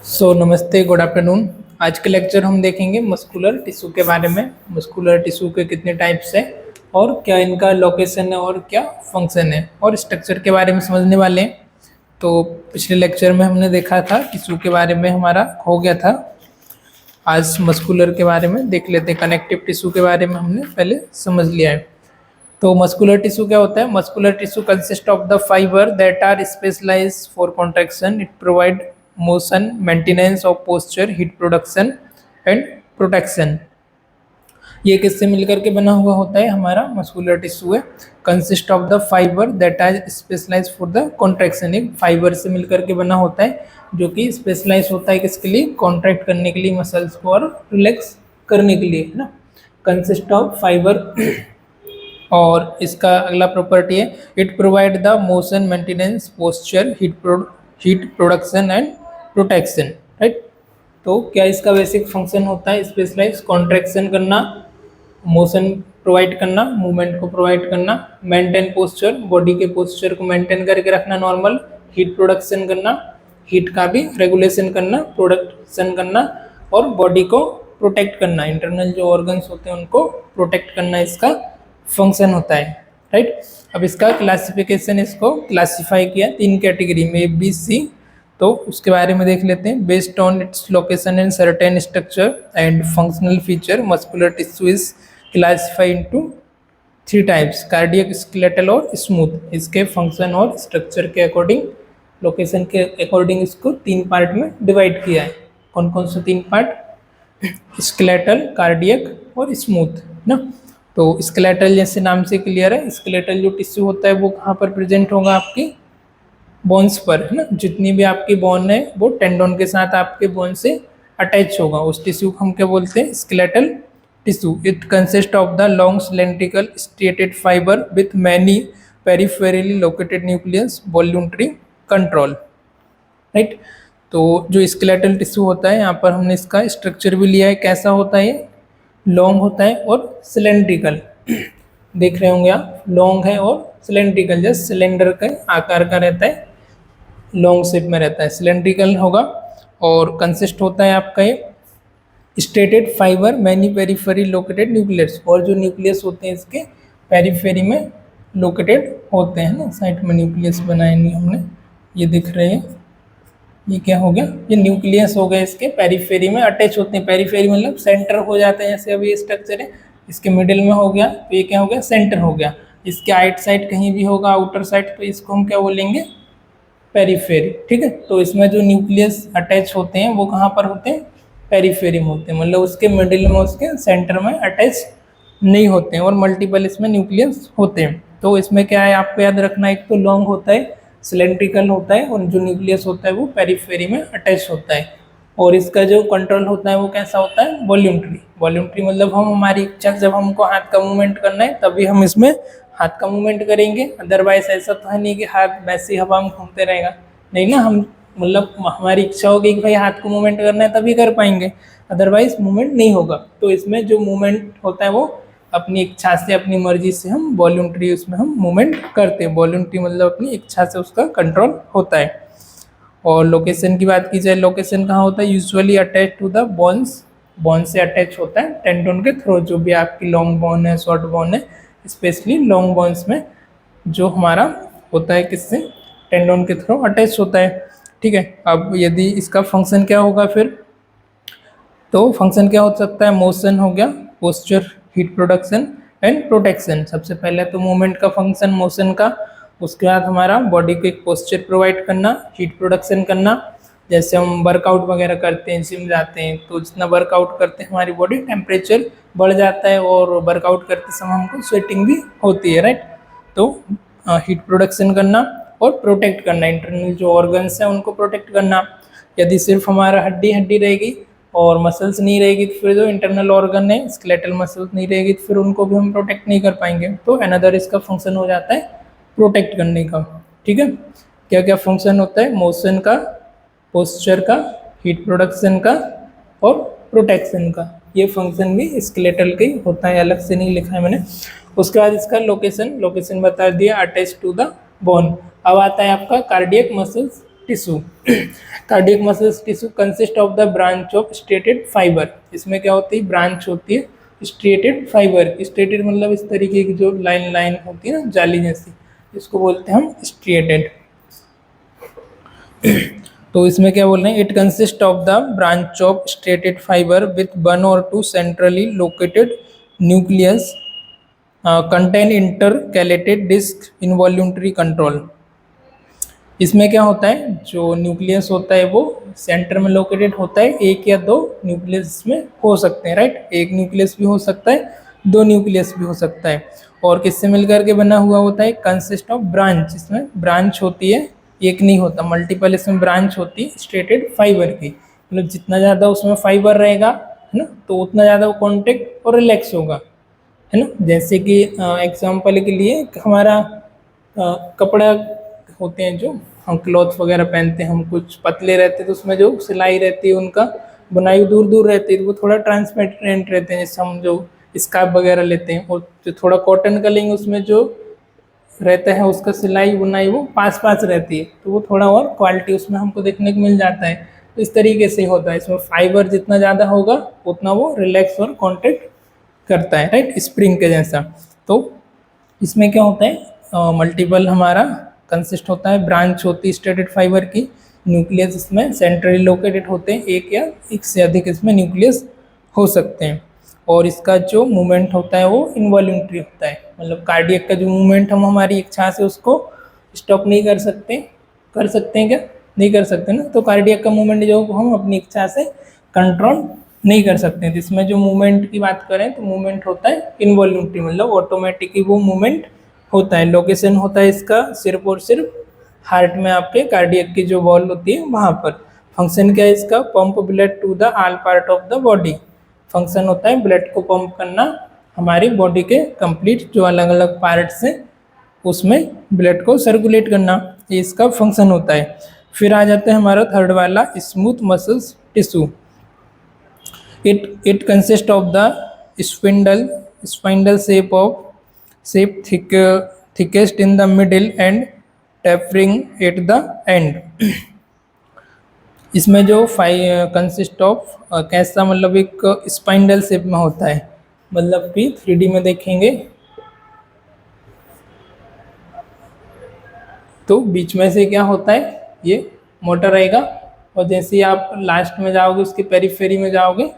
नमस्ते, good afternoon. आज के लेक्चर हम देखेंगे मस्कुलर टिश्यू के बारे में। मस्कुलर टिश्यू के कितने टाइप्स हैं और क्या इनका लोकेशन है और क्या फंक्शन है और स्ट्रक्चर के बारे में समझने वाले हैं। तो पिछले लेक्चर में हमने देखा था टिश्यू के बारे में, हमारा हो गया था। आज मस्कुलर के बारे में देख लेते हैं। कनेक्टिव टिश्यू के बारे में हमने पहले समझ लिया है। तो मस्कुलर टिश्यू क्या होता है? Muscular tissue consist of the fibre that are specialised for contraction. It provide motion, maintenance of posture, heat production and protection. ये किससे मिलकर के बना हुआ होता है? हमारा मस्कुलर टिश्यू है consist of the fibre that are specialised for the contraction. एक फाइबर से मिलकर के बना होता है जो कि स्पेशलाइज होता है किसके लिए? कॉन्ट्रैक्ट करने के लिए मसल्स को और रिलैक्स करने के लिए, है ना। Consist of fibre. और इसका अगला प्रॉपर्टी है it provide the motion, maintenance, posture, heat production and protection, right. तो क्या इसका बेसिक फंक्शन होता है? स्पेशलाइज कॉन्ट्रैक्शन करना, मोशन प्रोवाइड करना, मूवमेंट को प्रोवाइड करना, मेंटेन पोस्चर, बॉडी के पोस्चर को मेंटेन करके रखना नॉर्मल, हीट प्रोडक्शन करना, हीट का भी रेगुलेशन करना, प्रोडक्शन करना और बॉडी को प्रोटेक्ट करना, इंटरनल जो ऑर्गन्स होते हैं उनको प्रोटेक्ट करना इसका फंक्शन होता है, राइट। अब इसका क्लासिफिकेशन, इसको क्लासिफाई किया 3 कैटेगरी में, ए बी सी। तो उसके बारे में देख लेते हैं। Based on its location and certain structure and functional feature, muscular tissue is classified into 3 types: cardiac, skeletal और स्मूथ। इसके फंक्शन और स्ट्रक्चर के अकॉर्डिंग, लोकेशन के अकॉर्डिंग इसको 3 पार्ट में डिवाइड किया है। कौन कौन से 3 पार्ट? स्केलेटल, कार्डियक और स्मूथ, ना। तो स्केलेटल जैसे नाम से क्लियर है, स्केलेटल जो टिश्यू होता है वो कहाँ पर प्रेजेंट होगा? आपकी बोन्स पर, है ना। जितनी भी आपकी बोन है वो टेंडोन के साथ आपके बोन से अटैच होगा। उस टिश्यू को हम क्या बोलते हैं? Skeletal tissue. It consist of the long cylindrical striated fibre with many peripherally located nucleus, voluntary control, right. तो जो स्केलेटल टिश्यू होता है, यहाँ पर हमने इसका स्ट्रक्चर भी लिया है। कैसा होता है? लॉन्ग होता है और सिलेंड्रिकल। देख रहे होंगे आप, लॉन्ग है और सिलेंड्रिकल, जस्ट सिलेंडर के आकार का रहता है, लॉन्ग शेप में रहता है, सिलेंड्रिकल होगा। और कंसिस्ट होता है आपका ये striated fibre, many periphery located nucleus. और जो न्यूक्लियस होते हैं इसके पेरिफेरी में लोकेटेड होते हैं ना। साइड में न्यूक्लियस बनाए नहीं हमने, ये दिख रहे हैं। ये क्या हो गया? ये न्यूक्लियस हो गए, इसके पेरिफेरी में अटैच होते हैं। पेरिफेरी मतलब सेंटर हो जाते हैं, जैसे अभी स्ट्रक्चर है इसके मिडिल में हो गया, तो ये क्या हो गया? सेंटर हो गया। इसके आइट साइड कहीं भी होगा, आउटर साइड, तो इसको हम क्या बोलेंगे? पेरिफेरी, ठीक है। तो इसमें जो न्यूक्लियस अटैच होते हैं वो कहाँ पर होते हैं? पेरिफेरी में होते हैं, मतलब उसके मिडिल में, उसके सेंटर में अटैच नहीं होते हैं। और मल्टीपल इसमें न्यूक्लियस होते हैं। तो इसमें क्या है आपको याद रखना, एक तो लॉन्ग होता है, सिलेंड्रिकल होता है, और जो न्यूक्लियस होता है वो पेरिफेरी में अटैच होता है। और इसका जो कंट्रोल होता है वो कैसा होता है? वॉल्यूंटरी। वॉल्यूंटरी मतलब हम, हमारी इच्छा, जब हमको हाथ का मूवमेंट करना है तभी हम इसमें हाथ का मूवमेंट करेंगे। अदरवाइज ऐसा तो है नहीं कि हाथ वैसे ही हवा में घूमते रहेगा, नहीं ना। हम मतलब हमारी इच्छा होगी कि भाई हाथ को मूवमेंट करना है तभी कर पाएंगे, अदरवाइज मूवमेंट नहीं होगा। तो इसमें जो मूवमेंट होता है वो अपनी इच्छा से, अपनी मर्जी से हम वॉल्यूंटरी उसमें हम मूवमेंट करते हैं। वॉल्यूंटरी मतलब अपनी इच्छा से उसका कंट्रोल होता है। और लोकेशन की बात की जाए, लोकेशन कहाँ होता है? Usually attach to the bones. Bone से अटैच होता है टेंडोन के थ्रू। जो भी आपकी लॉन्ग बोन है, शॉर्ट बोन है, स्पेशली लॉन्ग बोन्स में जो हमारा होता है किससे? टेंडोन के थ्रू अटैच होता है, ठीक है। अब यदि इसका फंक्शन क्या होगा फिर? तो फंक्शन क्या हो सकता है? मोशन हो गया, posture, heat production and protection. सबसे पहले तो मूवमेंट का फंक्शन मोशन का, उसके बाद हमारा बॉडी को एक पोस्चर प्रोवाइड करना, हीट प्रोडक्शन करना। जैसे हम वर्कआउट वगैरह करते हैं, जिम जाते हैं, तो जितना वर्कआउट करते हैं हमारी बॉडी टेम्परेचर बढ़ जाता है और वर्कआउट करते समय हमको स्वेटिंग भी होती है, राइट। तो हीट प्रोडक्शन करना और प्रोटेक्ट करना, इंटरनल जो ऑर्गन्स हैं उनको प्रोटेक्ट करना। यदि सिर्फ हमारा हड्डी हड्डी रहेगी और मसल्स नहीं रहेगी तो फिर जो इंटरनल ऑर्गन है, स्केलेटल मसल्स नहीं रहेगी तो फिर उनको भी हम प्रोटेक्ट नहीं कर पाएंगे। तो अनदर इसका फंक्शन हो जाता है प्रोटेक्ट करने का, ठीक है। क्या क्या फंक्शन होता है? मोशन का, पोस्चर का, हीट प्रोडक्शन का और प्रोटेक्शन का। ये फंक्शन भी स्केलेटल का ही होता है, अलग से नहीं लिखा है मैंने। उसके बाद इसका लोकेशन बता दिया, अटैच टू द बोन। अब आता है आपका cardiac muscles tissue. Cardiac muscles tissue consist of the branch of striated fibre. इसमें क्या होती है, ब्रांच होती है स्ट्रेटेड फाइबर। स्ट्रेटेड मतलब इस तरीके की जो लाइन लाइन होती है ना, जाली जैसी, इसको बोलते हैं हम स्ट्रेटेड। तो इसमें क्या बोल रहे हैं, it consist of the branch of striated fibre with 1 or 2 centrally located nucleus contain intercalated disc involuntary control. इसमें क्या होता है, जो न्यूक्लियस होता है वो सेंटर में लोकेटेड होता है। एक या दो न्यूक्लियस में हो सकते हैं, राइट। एक न्यूक्लियस भी हो सकता है, दो न्यूक्लियस भी हो सकता है। और किससे मिलकर के बना हुआ होता है, कंसिस्ट ऑफ ब्रांच। इसमें ब्रांच होती है, एक नहीं होता, मल्टीपल इसमें ब्रांच होती है स्ट्रेटेड फाइबर की। मतलब जितना ज़्यादा उसमें फाइबर रहेगा, है ना, तो उतना ज़्यादा वो कॉन्टेक्ट और रिलैक्स होगा, है ना। जैसे कि एग्जाम्पल के लिए हमारा कपड़ा होते हैं, जो हम क्लॉथ वगैरह पहनते हैं, हम कुछ पतले रहते हैं तो उसमें जो सिलाई रहती है उनका बुनाई दूर दूर रहती है, तो वो थोड़ा ट्रांसपेरेंट रहते हैं। जैसे हम जो स्कार्फ वगैरह लेते हैं, और जो थोड़ा कॉटन का लेंगे उसमें जो रहता है उसका सिलाई बुनाई वो पास पास रहती है, तो वो थोड़ा और क्वालिटी उसमें हमको देखने को मिल जाता है। तो इस तरीके से होता है, इसमें फाइबर जितना ज़्यादा होगा उतना वो रिलैक्स और कॉन्टेक्ट करता है, राइट, स्प्रिंग के जैसा। तो इसमें क्या होता है, मल्टीपल हमारा कंसिस्ट होता है, ब्रांच होती है स्ट्रेटेड फाइबर की, न्यूक्लियस इसमें सेंट्रली लोकेटेड होते हैं, एक या एक से अधिक इसमें न्यूक्लियस हो सकते हैं। और इसका जो मूवमेंट होता है वो इनवॉल्यूंटरी होता है, मतलब कार्डियक का जो मूवमेंट हम हमारी इच्छा से उसको स्टॉप नहीं कर सकते। कर सकते हैं क्या, नहीं कर सकते ना। तो कार्डियक का मूवमेंट जो हम अपनी इच्छा से कंट्रोल नहीं कर सकते। तो इसमें जो मूवमेंट की बात करें तो मूवमेंट होता है इनवॉल्यूंटरी, मतलब ऑटोमेटिकली वो मूवमेंट होता है। लोकेशन होता है इसका सिर्फ और सिर्फ हार्ट में, आपके कार्डियक की जो वॉल होती है वहाँ पर। फंक्शन क्या है इसका, pump blood to the all part of the body. Function होता है ब्लड को पंप करना हमारी बॉडी के कंप्लीट जो अलग अलग पार्ट्स हैं उसमें ब्लड को सर्कुलेट करना, ये इसका फंक्शन होता है। फिर आ जाता है हमारा थर्ड वाला, smooth muscles tissue. It consist of the spindle shape thickest in the middle and tapering at the end। इसमें जो कंसिस्ट ऑफ कैसा, मतलब एक स्पाइंडल शेप में होता है, मतलब कि 3D में देखेंगे तो बीच में से क्या होता है, ये मोटा रहेगा, और जैसे ही आप लास्ट में जाओगे उसके पेरीफेरी में जाओगे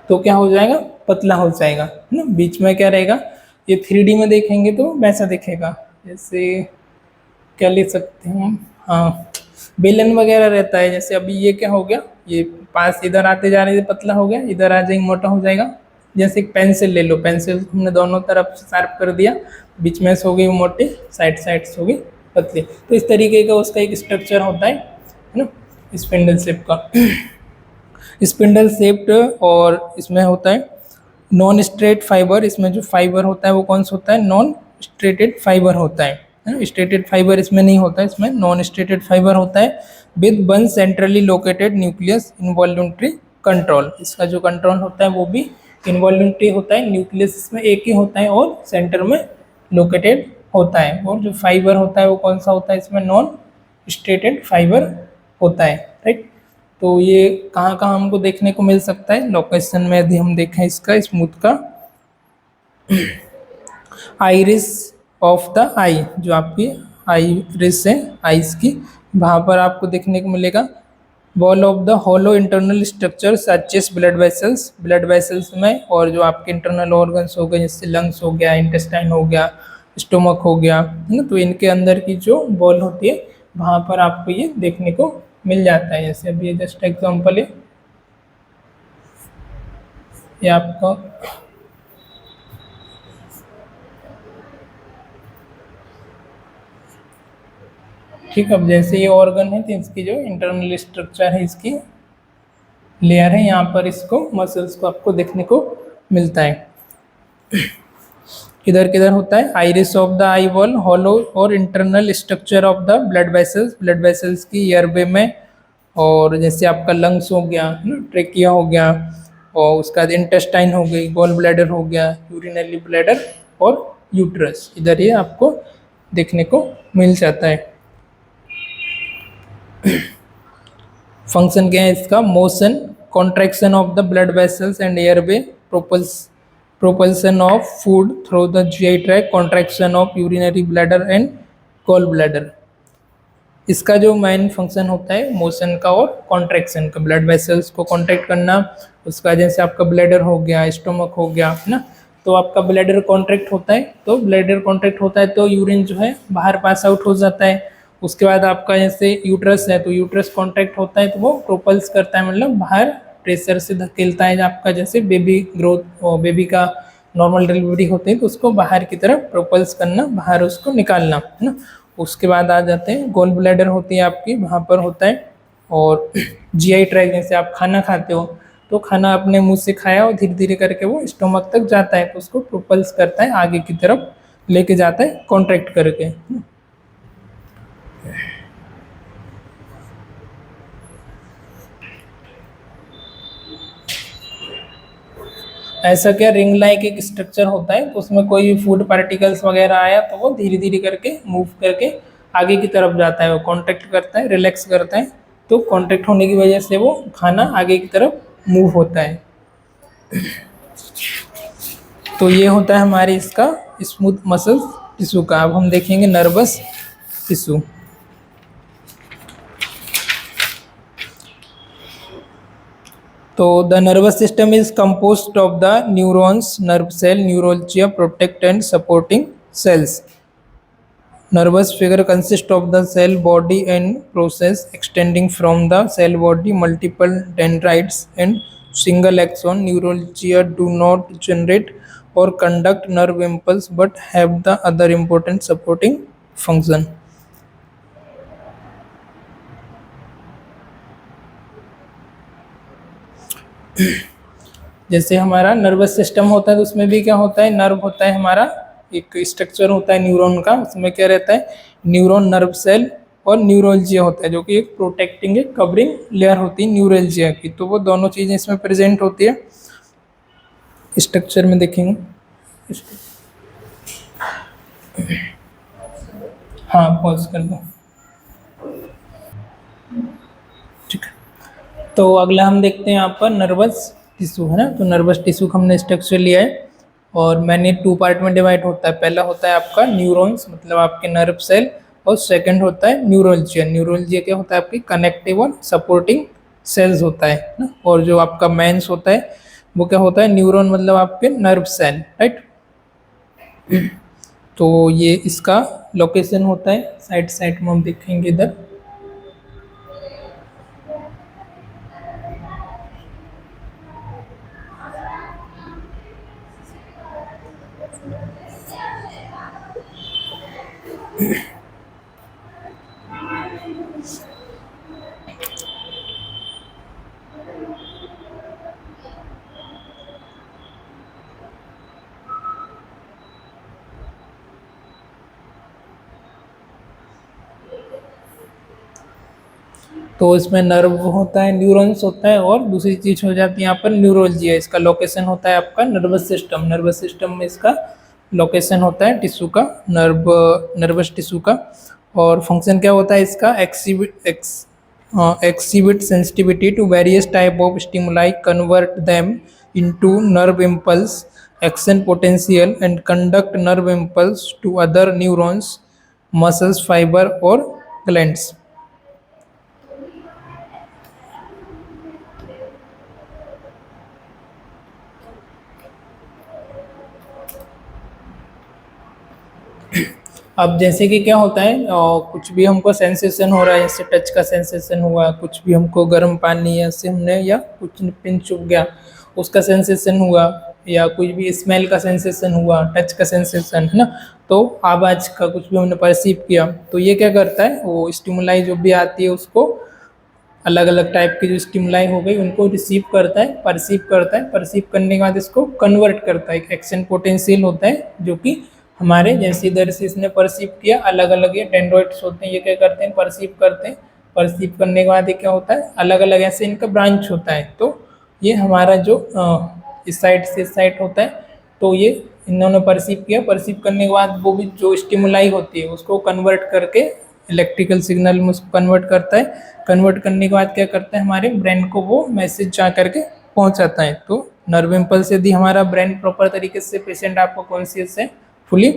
तो क्या हो जाएगा, पतला हो जाएगा, है ना। बीच में क्या रहेगा, ये 3D में देखेंगे तो वैसा दिखेगा। जैसे क्या ले सकते हैं हम, हाँ, बेलन वगैरह रहता है। जैसे अभी ये क्या हो गया, ये पास इधर आते जा रहे थे पतला हो गया, इधर आ जाएंगे मोटा हो जाएगा। जैसे एक पेंसिल ले लो, पेंसिल हमने दोनों तरफ से शार्प कर दिया, बीच में से हो गई मोटी, साइड से हो गई पतली। तो इस तरीके का उसका एक स्ट्रक्चर होता है ना, स्पिंडल शेप का। स्पिंडल शेप्ड, और इसमें होता है नॉन स्ट्रेट फाइबर। इसमें जो फाइबर होता है वो कौन सा होता है, नॉन स्ट्रेटेड फाइबर होता है। स्ट्रेटेड फाइबर इसमें नहीं होता है, इसमें नॉन स्ट्रेटेड फाइबर होता है with one centrally located nucleus involuntary control. इसका जो कंट्रोल होता है वो भी इनवॉल्यूंटरी होता है, न्यूक्लियस इसमें एक ही होता है और सेंटर में लोकेटेड होता है। और जो फाइबर होता है वो कौन सा होता है, इसमें नॉन स्ट्रेटेड फाइबर होता है, राइट। तो ये कहाँ कहाँ हमको देखने को मिल सकता है, लोकेशन में यदि हम देखें इसका स्मूथ का, आइरिस ऑफ द आई, जो आपकी आइरिस है आइस की, वहाँ पर आपको देखने को मिलेगा। Wall of the hollow internal structure such as blood vessels में, और जो आपके इंटरनल ऑर्गन्स हो गए, जैसे लंग्स हो गया, इंटेस्टाइन हो गया, स्टोमक हो गया, है ना। तो इनके अंदर की जो वॉल होती है वहाँ पर आपको ये देखने को मिल जाता है। जैसे अभी ये जस्ट एग्जांपल है, ये आपका ठीक। अब जैसे ये ऑर्गन है तो इसकी जो इंटरनल स्ट्रक्चर है, इसकी लेयर है, यहाँ पर इसको मसल्स को आपको देखने को मिलता है। किधर किधर होता है, iris of the eye wall, hollow और internal structure of the blood vessels की एयरवे में, और जैसे आपका लंग्स हो गया, ट्रेकिया हो गया, और उसका बाद इंटेस्टाइन हो गई, गॉल ब्लैडर हो गया, यूरिनरी ब्लैडर और यूट्रस, इधर ये आपको देखने को मिल जाता है। फंक्शन क्या है इसका? Motion, contraction of the blood vessels and airway, propulsion of food through the GI tract, contraction of urinary bladder and gall bladder. इसका जो मेन फंक्शन होता है मोशन का और कॉन्ट्रैक्शन का, ब्लड वेसल्स को कॉन्ट्रैक्ट करना, उसका जैसे आपका ब्लैडर हो गया, स्टोमक हो गया, है ना, तो आपका ब्लैडर कॉन्ट्रैक्ट होता है, तो ब्लैडर कॉन्ट्रैक्ट होता है तो यूरिन जो है बाहर पास आउट हो जाता है। उसके बाद आपका जैसे यूट्रस है तो यूट्रस कॉन्ट्रैक्ट होता है तो वो प्रोपल्स करता है, मतलब बाहर प्रेशर से धकेलता है आपका, जैसे बेबी ग्रोथ और बेबी का नॉर्मल डिलीवरी होती है तो उसको बाहर की तरफ प्रोपल्स करना, बाहर उसको निकालना, है ना। उसके बाद आ जाते हैं गोल ब्लैडर होती है आपकी, वहाँ पर होता है, और जीआई ट्रैक्ट, जैसे आप खाना खाते हो तो खाना अपने मुंह से खाया और धीरे धीरे करके वो स्टोमक तक जाता है तो उसको प्रोपल्स करता है, आगे की तरफ लेके जाता है कॉन्ट्रैक्ट करके। ऐसा क्या रिंग लाइक एक स्ट्रक्चर होता है तो उसमें कोई भी फूड पार्टिकल्स वगैरह आया तो वो धीरे धीरे करके मूव करके आगे की तरफ जाता है, वो कॉन्ट्रैक्ट करता है, रिलैक्स करता है, तो कॉन्ट्रैक्ट होने की वजह से वो खाना आगे की तरफ मूव होता है। तो ये होता है हमारे इसका स्मूथ मसल टिश्यू का। अब हम देखेंगे नर्वस टिश्यू। तो the nervous system is composed of the neurons, nerve cell, neuroglia, protect and supporting cells. Nervous figure consists of the cell body and process extending from the cell body, multiple dendrites and single axon. Neuralgia do not generate or conduct nerve impulse but have the other important supporting function. जैसे हमारा nervous system होता है तो उसमें भी क्या होता है, नर्व होता है हमारा, एक स्ट्रक्चर होता है न्यूरॉन का, उसमें क्या रहता है, न्यूरॉन, नर्व सेल और न्यूरोलजिया होता है, जो कि एक प्रोटेक्टिंग, एक कवरिंग लेयर होती है न्यूरोलजिया की। तो वो दोनों चीज़ें इसमें प्रेजेंट होती है। स्ट्रक्चर में देखेंगे, हाँ पॉज कर दो, ठीक है। तो अगला हम देखते हैं यहाँ पर नर्वस टिश्यू, है ना। तो नर्वस टिश्यू का हमने स्ट्रक्चर लिया है और मैंने 2 पार्ट में डिवाइड होता है। पहला होता है आपका न्यूरॉन्स, मतलब आपके नर्व सेल, और सेकंड होता है न्यूरोलजिया। न्यूरोलजिया क्या होता है, आपकी कनेक्टिव और सपोर्टिंग सेल्स होता है ना। और जो आपका मेंस होता है वो क्या होता है, न्यूरॉन मतलब आपके नर्व सेल, राइट। तो ये इसका लोकेशन होता है, साइड साइड में हम देखेंगे इधर। तो इसमें नर्व होता है, न्यूरॉन्स होता है, और दूसरी चीज हो जाती है यहाँ पर न्यूरोलजिया। इसका लोकेशन होता है आपका नर्वस सिस्टम। नर्वस सिस्टम में इसका लोकेशन होता है टिश्यू का, नर्वस टिश्यू का। और फंक्शन क्या होता है इसका, exhibit sensitivity to various type of stimuli, convert them into nerve impulse, action potential, and conduct nerve impulse to other neurons, muscles, fiber or glands. अब जैसे कि क्या होता है, कुछ भी हमको सेंसेशन हो रहा है, जैसे टच का सेंसेशन हुआ, कुछ भी हमको गर्म पानी या से हमने, या कुछ पिन चुभ गया उसका सेंसेशन हुआ, या कुछ भी स्मेल का सेंसेशन हुआ, टच का सेंसेशन, है ना। तो आवाज़ का कुछ भी हमने परसीव किया तो ये क्या करता है, वो स्टिमुलाई जो भी आती है उसको, अलग अलग टाइप की जो स्टिमुलाई हो गई उनको रिसीव करता है, परसीव करता है, परसीव करने के बाद इसको कन्वर्ट करता है। एक एक्शन पोटेंशियल होता है जो कि हमारे जैसे इधर से इसने परसीव किया, अलग अलग ये डेंड्रोइट्स होते हैं, ये क्या करते हैं, परसीव करते हैं। परसीव करने के बाद ये क्या होता है, अलग अलग ऐसे इनका ब्रांच होता है। तो ये हमारा जो इस साइड से इस साइड होता है, तो ये इन्होंने परसीव किया, परसीव करने के बाद वो भी जो स्टिमुलाई होती है उसको कन्वर्ट करके इलेक्ट्रिकल सिग्नल में उसको कन्वर्ट करता है। कन्वर्ट करने के बाद क्या करता है, हमारे ब्रेन को वो मैसेज जा करके पहुंचाता है। तो नर्व इम्पल्स यदि हमारा ब्रेन प्रॉपर तरीके से, पेशेंट आपको कॉन्शियस है फुली,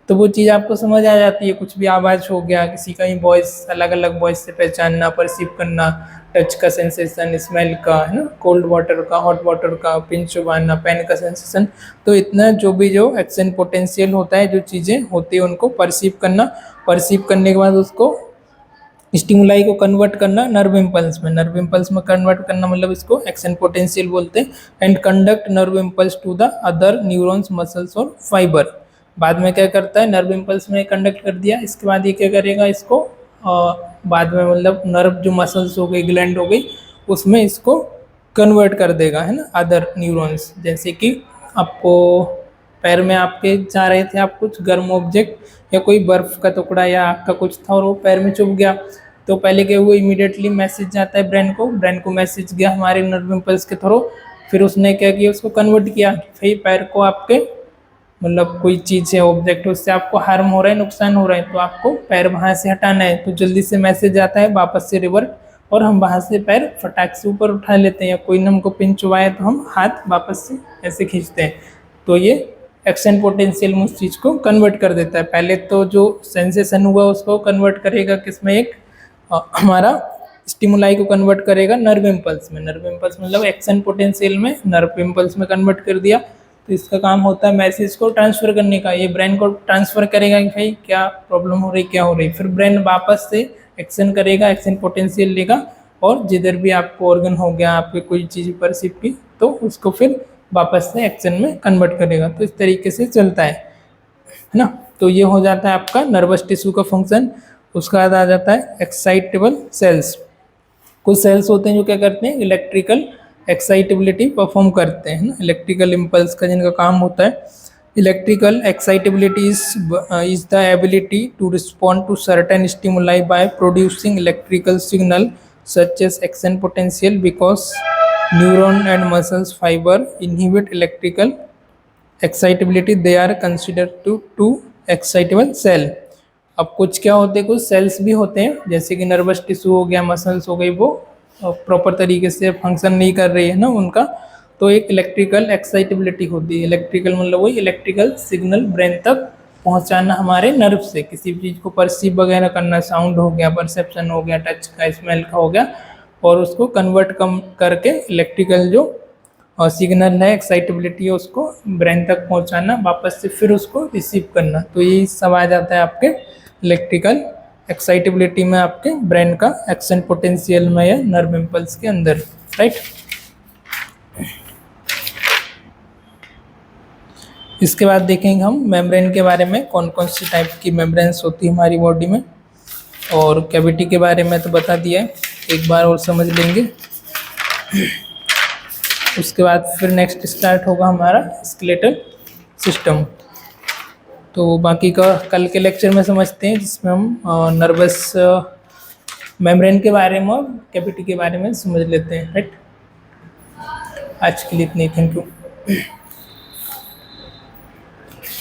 तो वो चीज़ आपको समझ आ जाती है। कुछ भी आवाज़ हो गया, किसी का ही वॉइस, अलग अलग वॉइस से पहचानना, परसीव करना, टच का सेंसेशन, स्मेल का, है ना, कोल्ड वाटर का, हॉट वाटर का, पिन चुबाना, पेन का सेंसेशन। तो इतना जो भी जो एक्शन पोटेंशियल होता है, जो चीज़ें होती है उनको परसीव करना, परसीव करने के बाद उसको स्टिमुलाई को कन्वर्ट करना नर्व इम्पल्स में, नर्व इम्पल्स में कन्वर्ट करना, मतलब इसको एक्शन पोटेंशियल बोलते हैं। And conduct nerve impulse to the other neurons, muscles और फाइबर। बाद में क्या करता है, नर्व इम्पल्स में कंडक्ट कर दिया, इसके बाद ये क्या करेगा, इसको बाद में मतलब नर्व जो मसल्स हो गई, ग्लैंड हो गई, उसमें इसको कन्वर्ट कर देगा, है ना, अदर न्यूरॉन्स। जैसे कि आपको पैर में आपके जा रहे थे आप, कुछ गर्म ऑब्जेक्ट या कोई बर्फ का टुकड़ा या आग का कुछ था और वो पैर में चुभ गया, तो पहले क्या हुआ, इमीडिएटली मैसेज जाता है ब्रेन को, ब्रेन को मैसेज गया हमारे नर्व इम्पल्स के थ्रू, फिर उसने क्या किया, उसको कन्वर्ट किया, फिर पैर को आपके मतलब कोई चीज़ है, ऑब्जेक्ट है, उससे आपको हार्म हो रहा है, नुकसान हो रहा है, तो आपको पैर वहाँ से हटाना है। तो जल्दी से मैसेज आता है वापस से रिवर्ट, और हम वहाँ से पैर फटाक से ऊपर उठा लेते हैं, या कोई ने हमको पिन चुबाया तो हम हाथ वापस से ऐसे खींचते हैं। तो ये एक्शन पोटेंशियल में उस चीज़ को कन्वर्ट कर देता है। पहले तो जो सेंसेशन हुआ उसको कन्वर्ट करेगा किसमें, एक हमारा स्टिमुलाई को कन्वर्ट करेगा नर्व इम्पल्स में। नर्व इम्पल्स मतलब एक्शन पोटेंशियल में नर्व इम्पल्स में कन्वर्ट कर दिया, तो इसका काम होता है मैसेज को ट्रांसफर करने का। ये ब्रेन को ट्रांसफर करेगा कि भाई क्या प्रॉब्लम हो रही, क्या हो रही, फिर ब्रेन वापस से एक्शन करेगा, एक्शन पोटेंशियल लेगा, और जिधर भी आपको ऑर्गन हो गया, आपके कोई चीज़ परसीव की, तो उसको फिर वापस से एक्शन में कन्वर्ट करेगा। तो इस तरीके से चलता है ना। तो ये हो जाता है आपका नर्वस टिश्यू का फंक्शन। उसका बाद आ जाता है एक्साइटेबल सेल्स। कुछ सेल्स होते हैं जो क्या करते हैं, इलेक्ट्रिकल एक्साइटेबिलिटी परफॉर्म करते हैं ना, इलेक्ट्रिकल इम्पल्स का जिनका काम होता है। Electrical excitability is the ability to respond to certain stimuli by producing electrical signal such as action potential, because neuron and muscles fibre inhibit electrical excitability, they are considered to excitable cell. अब कुछ क्या होते हैं, कुछ sales भी होते हैं, जैसे कि नर्वस टिश्यू हो गया, मसल्स हो गई, वो प्रॉपर तरीके से फंक्शन नहीं कर रही है ना उनका, तो एक इलेक्ट्रिकल एक्साइटेबिलिटी होती है। इलेक्ट्रिकल मतलब वही इलेक्ट्रिकल सिग्नल ब्रेन तक पहुंचाना हमारे नर्व से, किसी भी चीज़ को परसीव वगैरह करना, साउंड हो गया, परसेप्शन हो गया, टच का, स्मेल का हो गया, और उसको कन्वर्ट करके इलेक्ट्रिकल जो सिग्नल है, एक्साइटेबिलिटी है, उसको ब्रेन तक पहुंचाना, वापस से फिर उसको रिसीव करना। तो यही सब आ जाता है आपके इलेक्ट्रिकल एक्साइटेबिलिटी में, आपके ब्रेन का एक्शन पोटेंशियल में या नर्व इम्पल्स के अंदर, राइट। इसके बाद देखेंगे हम मेम्ब्रेन के बारे में, कौन कौन सी टाइप की मेम्ब्रेन्स होती है हमारी बॉडी में, और कैविटी के बारे में तो बता दिया है, एक बार और समझ लेंगे। उसके बाद फिर नेक्स्ट स्टार्ट होगा हमारा स्केलेटल सिस्टम। तो बाकी का कल के लेक्चर में समझते हैं, जिसमें हम नर्वस मेम्ब्रेन के बारे में और कैविटी के बारे में समझ लेते हैं, राइट। आज के लिए इतनी, थैंक यू।